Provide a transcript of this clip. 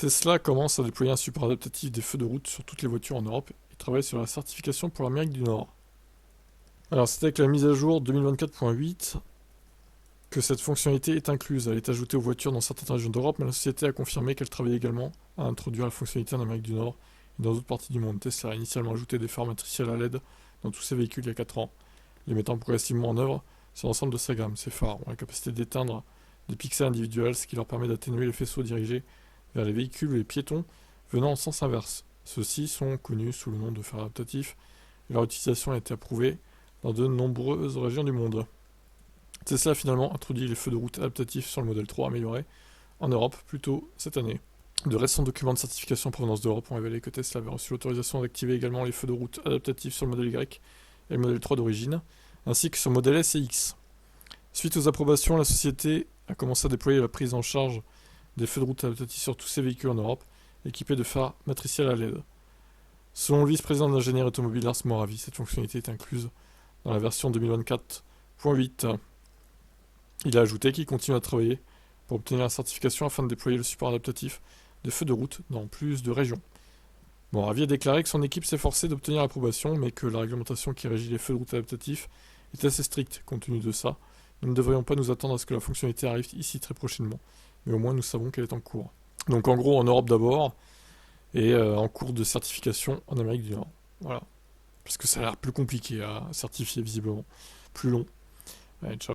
Tesla commence à déployer un support adaptatif des feux de route sur toutes les voitures en Europe et travaille sur la certification pour l'Amérique du Nord. Alors c'est avec la mise à jour 2024.8 que cette fonctionnalité est incluse. Elle est ajoutée aux voitures dans certaines régions d'Europe, mais la société a confirmé qu'elle travaille également à introduire la fonctionnalité en Amérique du Nord et dans d'autres parties du monde. Tesla a initialement ajouté des phares matriciels à LED dans tous ses véhicules il y a 4 ans, les mettant progressivement en œuvre sur l'ensemble de sa gamme. Ces phares ont la capacité d'éteindre des pixels individuels, ce qui leur permet d'atténuer les faisceaux dirigés vers les véhicules ou les piétons venant en sens inverse. Ceux-ci sont connus sous le nom de phares adaptatifs et leur utilisation a été approuvée dans de nombreuses régions du monde. Tesla a finalement introduit les feux de route adaptatifs sur le Model 3 amélioré en Europe plus tôt cette année. De récents documents de certification en provenance d'Europe ont révélé que Tesla avait reçu l'autorisation d'activer également les feux de route adaptatifs sur le Model Y et le Model 3 d'origine, ainsi que sur le Model S et X. Suite aux approbations, la société a commencé à déployer la prise en charge des feux de route adaptatifs sur tous ses véhicules en Europe, équipés de phares matriciels à LED. Selon le vice-président d'ingénierie automobile Lars Moravi, cette fonctionnalité est incluse dans la version 2024.8. Il a ajouté qu'il continue à travailler pour obtenir la certification afin de déployer le support adaptatif des feux de route dans plus de régions. Moravi a déclaré que son équipe s'est forcée d'obtenir l'approbation, mais que la réglementation qui régit les feux de route adaptatifs est assez stricte. Compte tenu de ça, nous ne devrions pas nous attendre à ce que la fonctionnalité arrive ici très prochainement, mais au moins nous savons qu'elle est en cours. Donc en gros en Europe d'abord, et en cours de certification en Amérique du Nord. Voilà. Parce que ça a l'air plus compliqué à certifier visiblement. Plus long. Allez, ciao.